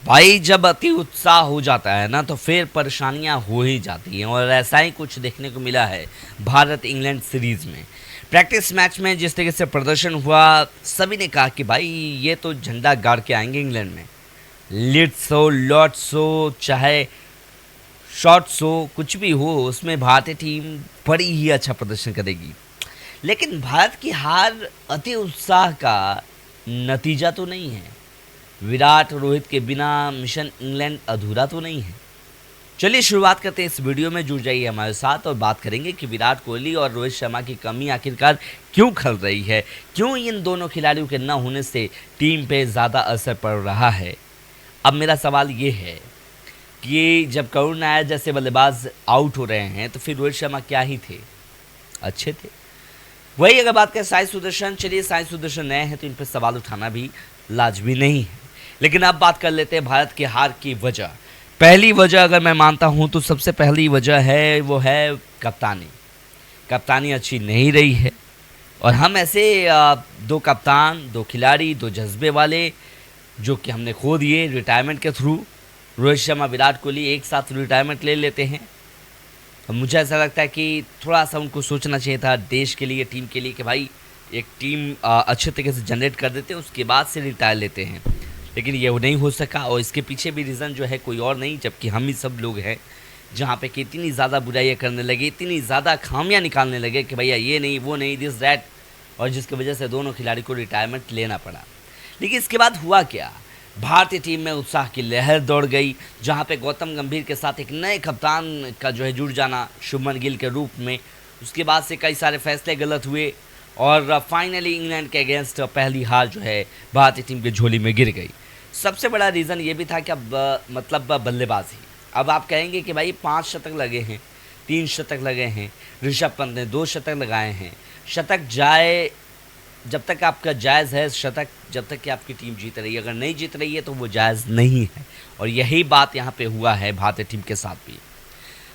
भाई जब अति उत्साह हो जाता है ना तो फिर परेशानियां हो ही जाती हैं और ऐसा ही कुछ देखने को मिला है भारत इंग्लैंड सीरीज में। प्रैक्टिस मैच में जिस तरीके से प्रदर्शन हुआ, सभी ने कहा कि भाई ये तो झंडा गाड़ के आएंगे इंग्लैंड में। लिट्स हो, लॉट्स हो, चाहे शॉट्स हो, कुछ भी हो, उसमें भारतीय टीम बड़ी ही अच्छा प्रदर्शन करेगी। लेकिन भारत की हार अति उत्साह का नतीजा तो नहीं है। विराट और रोहित के बिना मिशन इंग्लैंड अधूरा तो नहीं है। चलिए शुरुआत करते हैं इस वीडियो में। जुड़ जाइए हमारे साथ और बात करेंगे कि विराट कोहली और रोहित शर्मा की कमी आखिरकार क्यों खल रही है, क्यों इन दोनों खिलाड़ियों के न होने से टीम पे ज़्यादा असर पड़ रहा है। अब मेरा सवाल ये है कि जब करुण नायर जैसे बल्लेबाज आउट हो रहे हैं तो फिर रोहित शर्मा क्या ही थे, अच्छे थे। वही अगर बात करें साई सुदर्शन, चलिए साई सुदर्शन नए हैं तो इन पर सवाल उठाना भी लाजमी नहीं है। लेकिन अब बात कर लेते हैं भारत की हार की वजह। पहली वजह अगर मैं मानता हूं तो सबसे पहली वजह है वो है कप्तानी। कप्तानी अच्छी नहीं रही है और हम ऐसे दो कप्तान, दो खिलाड़ी, दो जज्बे वाले जो कि हमने खो दिए रिटायरमेंट के थ्रू। रोहित शर्मा, विराट कोहली एक साथ रिटायरमेंट ले लेते हैं। मुझे ऐसा लगता है कि थोड़ा सा उनको सोचना चाहिए था देश के लिए, टीम के लिए, कि भाई एक टीम अच्छे तरीके से जनरेट कर देते हैं, उसके बाद से रिटायर लेते हैं। लेकिन ये नहीं हो सका और इसके पीछे भी रीज़न जो है कोई और नहीं जबकि हम ही सब लोग हैं, जहाँ पे कि इतनी ज़्यादा बुराइयाँ करने लगे, इतनी ज़्यादा खामियाँ निकालने लगे कि भैया ये नहीं, वो नहीं, दिस दैट, और जिसकी वजह से दोनों खिलाड़ी को रिटायरमेंट लेना पड़ा। लेकिन इसके बाद हुआ क्या, भारतीय टीम में उत्साह की लहर दौड़ गई, जहाँ पे गौतम गंभीर के साथ एक नए कप्तान का जो है जुड़ जाना शुभमन गिल के रूप में। उसके बाद से कई सारे फैसले गलत हुए और फाइनली इंग्लैंड के अगेंस्ट पहली हार जो है भारतीय टीम की झोली में गिर गई। सबसे बड़ा रीज़न ये भी था कि अब मतलब बल्लेबाजी। अब आप कहेंगे कि भाई 5 शतक लगे हैं, 3 शतक लगे हैं, ऋषभ पंत ने 2 शतक लगाए हैं। शतक जाए, जब तक आपका जायज़ है शतक, जब तक कि आपकी टीम जीत रही है। अगर नहीं जीत रही है तो वो जायज़ नहीं है और यही बात यहाँ पे हुआ है भारतीय टीम के साथ भी।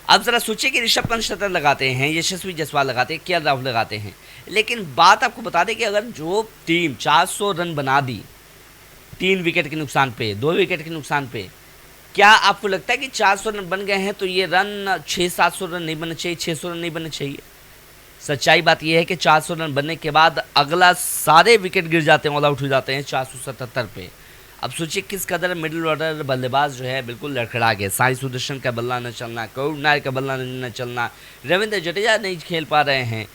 अब ज़रा सोचिए कि ऋषभ पंत शतक लगाते हैं, यशस्वी जायसवाल लगाते हैं, केएल राहुल लगाते हैं, लेकिन बात आपको बता दें कि अगर जो टीम 400 रन बना दी 3 विकेट के नुकसान पे, 2 विकेट के नुकसान पे, क्या आपको लगता है कि 400 रन बन गए हैं तो ये रन 600-700 रन नहीं बनने चाहिए, 600 रन नहीं बनने चाहिए? सच्चाई बात यह है कि 400 रन बनने के बाद अगला सारे विकेट गिर जाते हैं, ऑल आउट हो जाते हैं 477 पे। अब सोचिए किस कदर मिडिल ऑर्डर बल्लेबाज जो है बिल्कुल लड़खड़ा गए। साई सुदर्शन का बल्ला न चलना, करुण नायर का बल्ला न चलना, रविंद्र जडेजा नहीं खेल पा रहे हैं,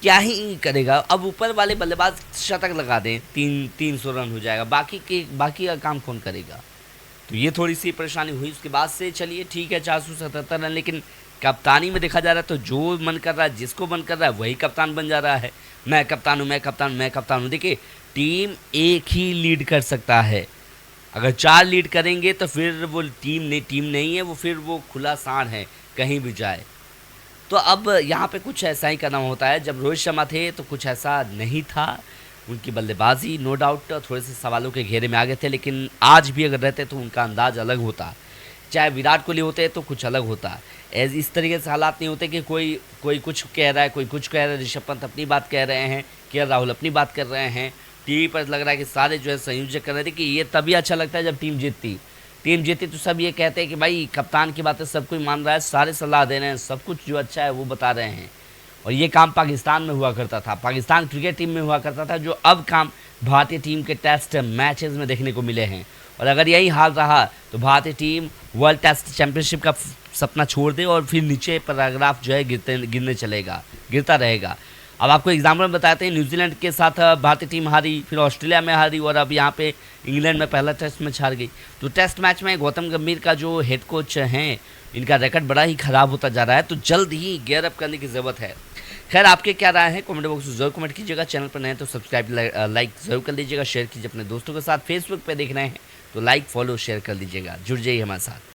क्या ही करेगा। अब ऊपर वाले बल्लेबाज शतक लगा दें, 300 रन हो जाएगा, बाकी का काम कौन करेगा? तो ये थोड़ी सी परेशानी हुई। उसके बाद से चलिए ठीक है 477 रन, लेकिन कप्तानी में देखा जा रहा है तो जो मन कर रहा है, जिसको मन कर रहा है वही कप्तान बन जा रहा है। मैं कप्तान हूँ, मैं कप्तान हूँ, मैं कप्तान हूँ। देखिए टीम एक ही लीड कर सकता है। अगर 4 लीड करेंगे तो फिर वो टीम नहीं है, वो फिर वो खुला सांड है, कहीं भी जाए। तो अब यहाँ पे कुछ ऐसा ही करना होता है। जब रोहित शर्मा थे तो कुछ ऐसा नहीं था, उनकी बल्लेबाजी नो डाउट थोड़े से सवालों के घेरे में आ गए थे, लेकिन आज भी अगर रहते तो उनका अंदाज़ अलग होता। चाहे विराट कोहली होते तो कुछ अलग होता। एज इस तरीके से हालात नहीं होते कि कोई कुछ कह रहा है, कोई कुछ कह रहा है, ऋषभ पंत अपनी बात कह रहे हैं, केएल राहुल अपनी बात कर रहे हैं, टीवी पर लग रहा है कि सारे जो है संयोजक कर रहे थे कि ये तभी अच्छा लगता है जब टीम जीतती तो सब ये कहते हैं कि भाई कप्तान की बातें सब कोई मान रहा है, सारे सलाह दे रहे हैं, सब कुछ जो अच्छा है वो बता रहे हैं। और ये काम पाकिस्तान में हुआ करता था, पाकिस्तान क्रिकेट टीम में हुआ करता था, जो अब काम भारतीय टीम के टेस्ट मैचेस में देखने को मिले हैं। और अगर यही हाल रहा तो भारतीय टीम वर्ल्ड टेस्ट चैंपियनशिप का सपना छोड़ दे और फिर नीचे पैराग्राफ जो है गिरता रहेगा। अब आपको एग्जाम्पल बताते हैं, न्यूजीलैंड के साथ भारतीय टीम हारी, फिर ऑस्ट्रेलिया में हारी और अब यहाँ पे इंग्लैंड में पहला टेस्ट मैच हार गई। तो टेस्ट मैच में गौतम गंभीर का जो हेड कोच हैं, इनका रिकॉर्ड बड़ा ही ख़राब होता जा रहा है, तो जल्द ही गियर अप करने की ज़रूरत है। खैर आपके क्या राय है कमेंट बॉक्स में ज़रूर कमेंट कीजिएगा। चैनल पर नए तो सब्सक्राइब लाइक ज़रूर कर लीजिएगा, शेयर कीजिए अपने दोस्तों के साथ। फेसबुक पर देख रहे हैं तो लाइक फॉलो शेयर कर लीजिएगा। जुड़ जाइए हमारे साथ।